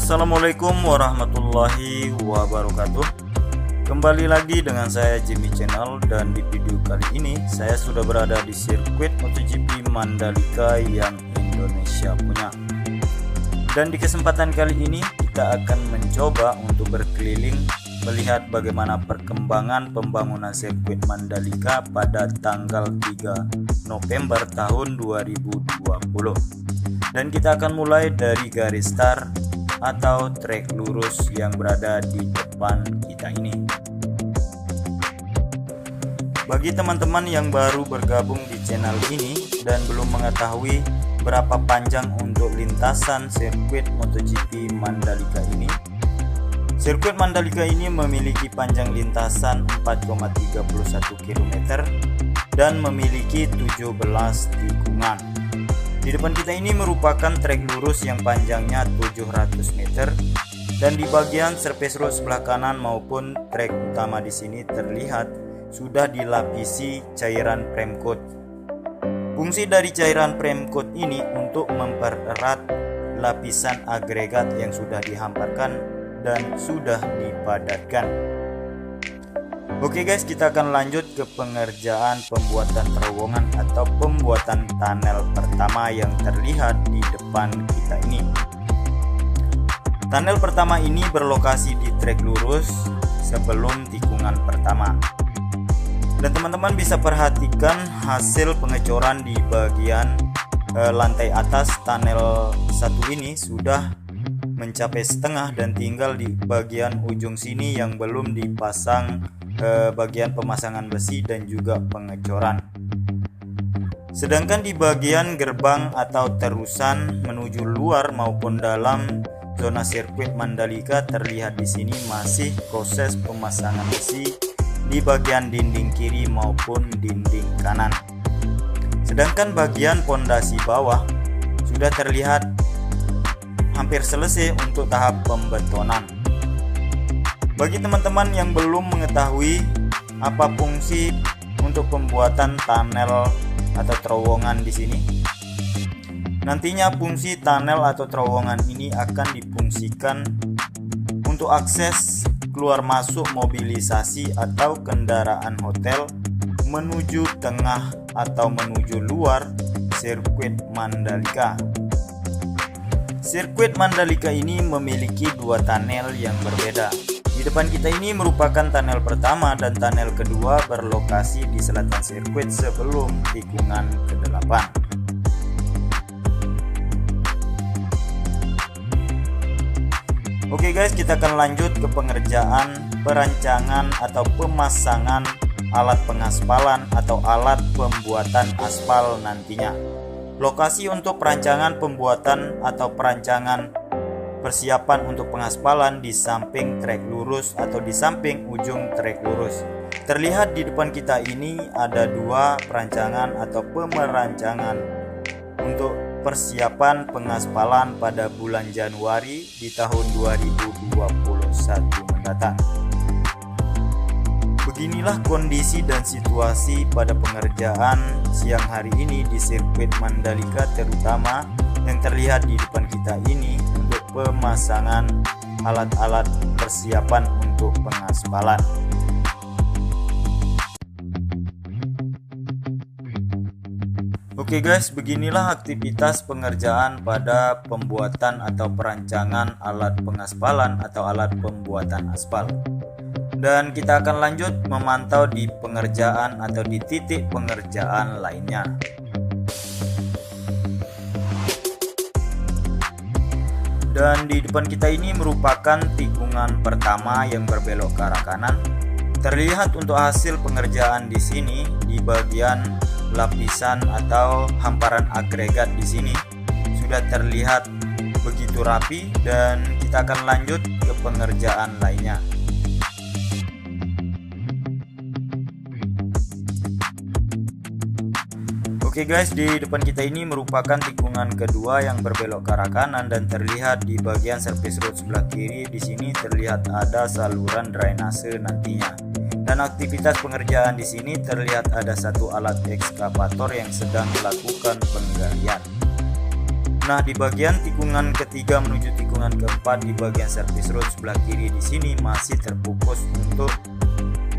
Assalamualaikum warahmatullahi wabarakatuh. Kembali lagi dengan saya Jimmy Channel, dan di video kali ini saya sudah berada di sirkuit MotoGP Mandalika yang Indonesia punya. Dan di kesempatan kali ini kita akan mencoba untuk berkeliling melihat bagaimana perkembangan pembangunan sirkuit Mandalika pada tanggal 3 November tahun 2020. Dan kita akan mulai dari garis start atau trek lurus yang berada di depan kita ini. Bagi teman-teman yang baru bergabung di channel ini dan belum mengetahui berapa panjang untuk lintasan sirkuit MotoGP Mandalika ini, sirkuit Mandalika ini memiliki panjang lintasan 4,31 km dan memiliki 17 tikungan. Di depan kita ini merupakan trek lurus yang panjangnya 700 meter, dan di bagian surface road sebelah kanan maupun trek utama di sini terlihat sudah dilapisi cairan prem coat. Fungsi dari cairan prem coat ini untuk mempererat lapisan agregat yang sudah dihamparkan dan sudah dipadatkan. Oke guys, kita akan lanjut ke pengerjaan pembuatan terowongan atau pembuatan tunnel pertama yang terlihat di depan kita ini. Tunnel pertama ini berlokasi di trek lurus sebelum tikungan pertama. Dan teman-teman bisa perhatikan hasil pengecoran di bagian lantai atas tunnel satu ini sudah mencapai setengah, dan tinggal di bagian ujung sini yang belum dipasang bagian pemasangan besi dan juga pengecoran. Sedangkan di bagian gerbang atau terusan menuju luar maupun dalam zona sirkuit Mandalika terlihat di sini masih proses pemasangan besi di bagian dinding kiri maupun dinding kanan. Sedangkan bagian pondasi bawah sudah terlihat hampir selesai untuk tahap pembetonan. Bagi teman-teman yang belum mengetahui apa fungsi untuk pembuatan tunnel atau terowongan di sini, nantinya fungsi tunnel atau terowongan ini akan difungsikan untuk akses keluar masuk mobilisasi atau kendaraan hotel menuju tengah atau menuju luar sirkuit Mandalika. Sirkuit Mandalika ini memiliki dua tunnel yang berbeda. Di depan kita ini merupakan tunnel pertama, dan tunnel kedua berlokasi di selatan sirkuit sebelum tikungan ke-8. Oke guys, kita akan lanjut ke pengerjaan perancangan atau pemasangan alat pengaspalan atau alat pembuatan aspal nantinya. Lokasi untuk perancangan pembuatan atau perancangan persiapan untuk pengaspalan di samping trek lurus atau di samping ujung trek lurus. Terlihat di depan kita ini ada dua perancangan atau pemerancangan untuk persiapan pengaspalan pada bulan Januari di tahun 2021 mendatang. Beginilah kondisi dan situasi pada pengerjaan siang hari ini di sirkuit Mandalika, terutama yang terlihat di depan kita ini untuk pemasangan alat-alat persiapan untuk pengaspalan. Oke guys, beginilah aktivitas pengerjaan pada pembuatan atau perancangan alat pengaspalan atau alat pembuatan aspal. Dan kita akan lanjut memantau di pengerjaan atau di titik pengerjaan lainnya. Dan di depan kita ini merupakan tikungan pertama yang berbelok ke arah kanan. Terlihat untuk hasil pengerjaan di sini di bagian lapisan atau hamparan agregat di sini sudah terlihat begitu rapi, dan kita akan lanjut ke pengerjaan lainnya. Oke guys, di depan kita ini merupakan tikungan kedua yang berbelok ke arah kanan, dan terlihat di bagian surface road sebelah kiri di sini terlihat ada saluran drainase nantinya. Dan aktivitas pengerjaan di sini terlihat ada satu alat ekskavator yang sedang melakukan penggalian. Nah, di bagian tikungan ketiga menuju tikungan keempat di bagian service road sebelah kiri di sini masih terfokus untuk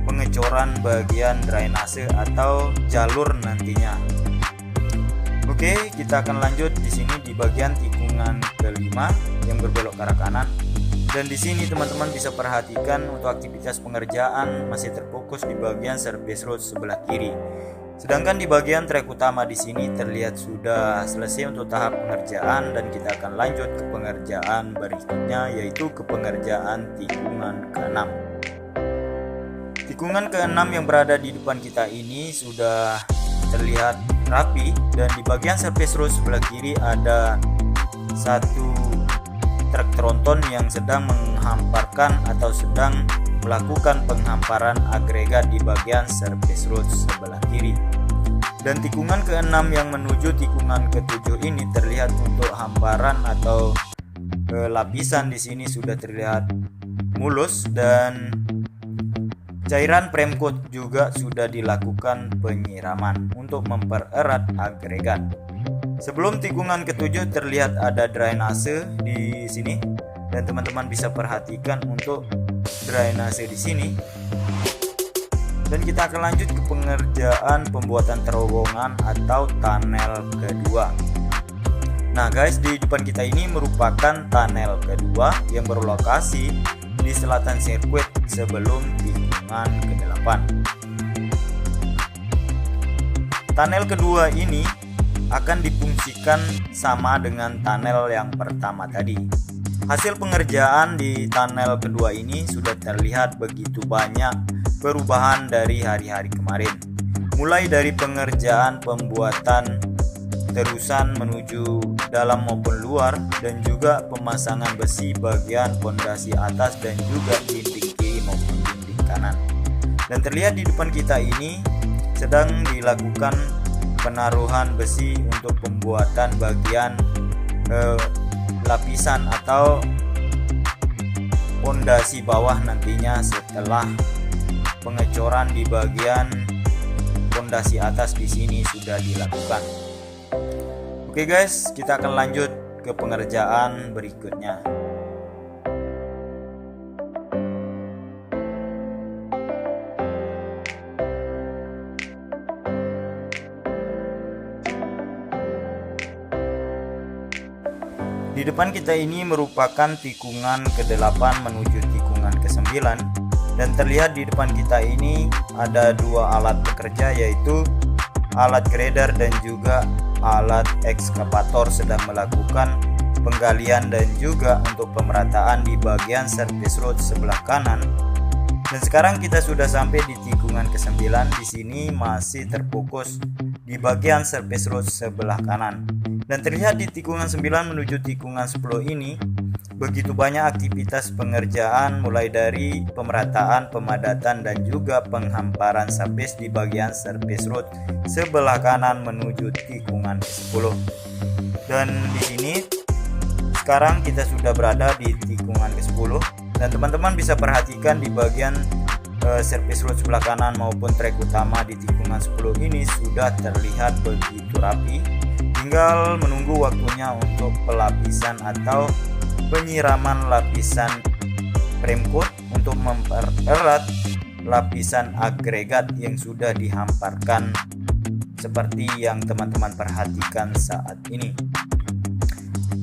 pengecoran bagian drainase atau jalur nantinya. Oke, kita akan lanjut di sini di bagian tikungan kelima yang berbelok ke arah kanan. Dan di sini teman-teman bisa perhatikan untuk aktivitas pengerjaan masih terfokus di bagian service road sebelah kiri. Sedangkan di bagian trek utama di sini terlihat sudah selesai untuk tahap pengerjaan, dan kita akan lanjut ke pengerjaan berikutnya, yaitu ke pengerjaan tikungan ke-6. Tikungan ke-6 yang berada di depan kita ini sudah terlihat rapi, dan di bagian service road sebelah kiri ada satu truk tronton yang sedang menghamparkan atau sedang melakukan penghamparan agregat di bagian service road sebelah kiri. Dan tikungan ke-6 yang menuju tikungan ke-7 ini terlihat untuk hamparan atau lapisan di sini sudah terlihat mulus, dan cairan premcoat juga sudah dilakukan penyiraman untuk mempererat agregat. Sebelum tikungan ke-7 terlihat ada drainase di sini, dan teman-teman bisa perhatikan untuk drainase di sini. Dan kita akan lanjut ke pengerjaan pembuatan terowongan atau tunnel kedua. Nah guys, di depan kita ini merupakan tunnel kedua yang berlokasi di selatan sirkuit sebelum tikungan ke-8. Tunnel kedua ini akan difungsikan sama dengan tunnel yang pertama tadi. Hasil pengerjaan di tunnel kedua ini sudah terlihat begitu banyak perubahan dari hari-hari kemarin, mulai dari pengerjaan pembuatan terusan menuju dalam maupun luar, dan juga pemasangan besi bagian pondasi atas dan juga dinding kiri maupun dinding kanan. Dan terlihat di depan kita ini sedang dilakukan penaruhan besi untuk pembuatan bagian lapisan atau pondasi bawah nantinya setelah pengecoran di bagian pondasi atas di sini sudah dilakukan. Oke guys, kita akan lanjut ke pengerjaan berikutnya. Di depan kita ini merupakan tikungan ke-8 menuju tikungan ke-9. Dan terlihat di depan kita ini ada dua alat bekerja, yaitu alat grader dan juga alat ekskavator sedang melakukan penggalian dan juga untuk pemerataan di bagian service road sebelah kanan. Dan sekarang kita sudah sampai di tikungan ke-9. Di sini masih terfokus di bagian service road sebelah kanan. Dan terlihat di tikungan 9 menuju tikungan 10 ini begitu banyak aktivitas pengerjaan, mulai dari pemerataan, pemadatan dan juga penghamparan subbase di bagian service road sebelah kanan menuju tikungan ke-10. Dan di sini sekarang kita sudah berada di tikungan ke-10, dan teman-teman bisa perhatikan di bagian service road sebelah kanan maupun trek utama di tikungan 10 ini sudah terlihat begitu rapi. Tinggal menunggu waktunya untuk pelapisan atau penyiraman lapisan premcoat untuk mempererat lapisan agregat yang sudah dihamparkan seperti yang teman-teman perhatikan saat ini.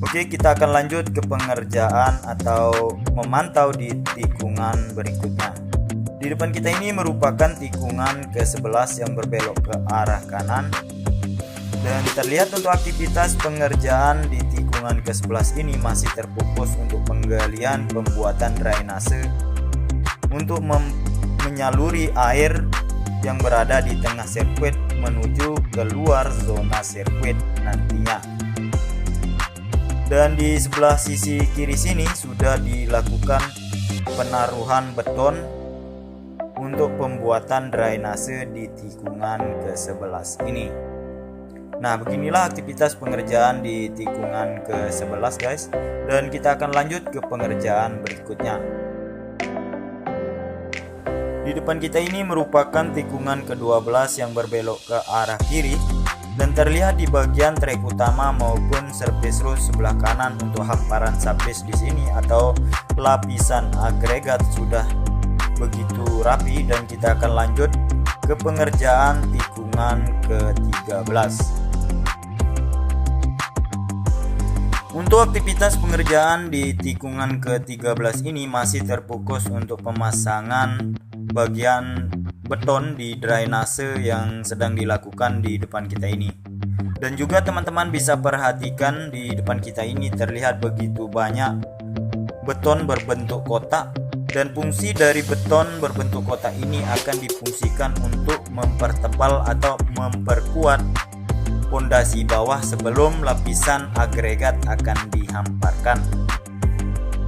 Oke, kita akan lanjut ke pengerjaan atau memantau di tikungan berikutnya. Di depan kita ini merupakan tikungan ke-11 yang berbelok ke arah kanan. Dan terlihat untuk aktivitas pengerjaan di tikungan ke-11 ini masih terfokus untuk penggalian pembuatan drainase untuk menyaluri air yang berada di tengah sirkuit menuju keluar zona sirkuit nantinya. Dan di sebelah sisi kiri sini sudah dilakukan penaruhan beton untuk pembuatan drainase di tikungan ke-11 ini. Nah, beginilah aktivitas pengerjaan di tikungan ke-11 guys, dan kita akan lanjut ke pengerjaan berikutnya. Di depan kita ini merupakan tikungan ke-12 yang berbelok ke arah kiri, dan terlihat di bagian trek utama maupun service road sebelah kanan untuk hamparan subbase di sini atau lapisan agregat sudah begitu rapi, dan kita akan lanjut ke pengerjaan tikungan ke-13. Untuk aktivitas pengerjaan di tikungan ke-13 ini masih terfokus untuk pemasangan bagian beton di drainase yang sedang dilakukan di depan kita ini. Dan juga teman-teman bisa perhatikan di depan kita ini terlihat begitu banyak beton berbentuk kotak, dan fungsi dari beton berbentuk kotak ini akan difungsikan untuk mempertebal atau memperkuat pondasi bawah sebelum lapisan agregat akan dihamparkan.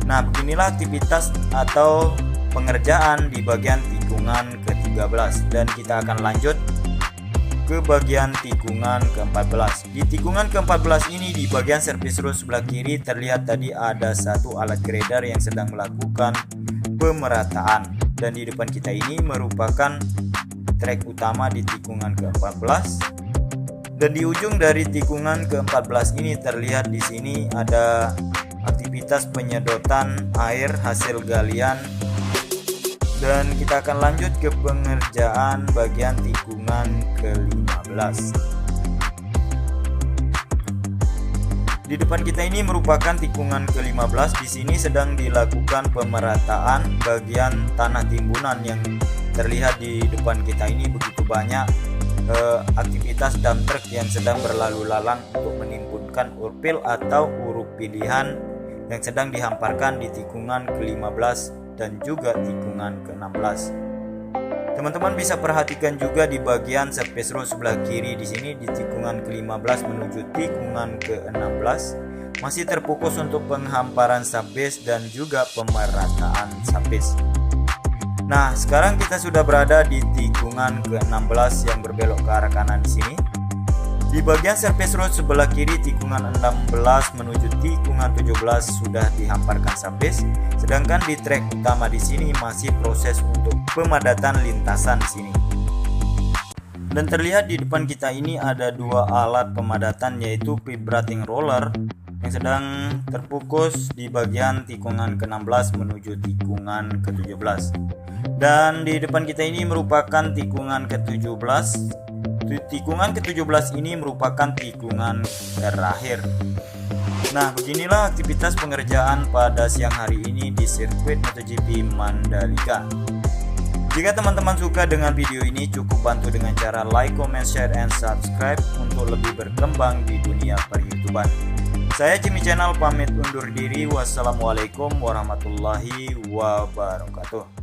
Nah, beginilah aktivitas atau pengerjaan di bagian tikungan ke-13, dan kita akan lanjut ke bagian tikungan ke-14. Di tikungan ke-14 ini di bagian service road sebelah kiri terlihat tadi ada satu alat grader yang sedang melakukan pemerataan, dan di depan kita ini merupakan trek utama di tikungan ke-14. Dan di ujung dari tikungan ke-14 ini terlihat di sini ada aktivitas penyedotan air hasil galian, dan kita akan lanjut ke pengerjaan bagian tikungan ke-15. Di depan kita ini merupakan tikungan ke-15. Di sini sedang dilakukan pemerataan bagian tanah timbunan yang terlihat di depan kita ini begitu banyak aktivitas dump truck yang sedang berlalu lalang untuk menimbunkan urpil atau urup pilihan yang sedang dihamparkan di tikungan ke-15 dan juga tikungan ke-16. Teman-teman bisa perhatikan juga di bagian service road sebelah kiri di sini di tikungan ke-15 menuju tikungan ke-16 masih terfokus untuk penghamparan subbase dan juga pemerataan subbase. Nah, sekarang kita sudah berada di tikungan ke-16 yang berbelok ke arah kanan di sini. Di bagian service road sebelah kiri tikungan 16 menuju tikungan 17 sudah dihamparkan subbase, sedangkan di trek utama di sini masih proses untuk pemadatan lintasan di sini. Dan terlihat di depan kita ini ada dua alat pemadatan, yaitu vibrating roller yang sedang terfokus di bagian tikungan ke-16 menuju tikungan ke-17. Dan di depan kita ini merupakan tikungan ke-17. Tikungan ke-17 ini merupakan tikungan terakhir. Nah, beginilah aktivitas pengerjaan pada siang hari ini di sirkuit MotoGP Mandalika. Jika teman-teman suka dengan video ini, cukup bantu dengan cara like, comment, share, and subscribe untuk lebih berkembang di dunia per-YouTuber. Saya Jimmy Channel pamit undur diri. Wassalamualaikum warahmatullahi wabarakatuh.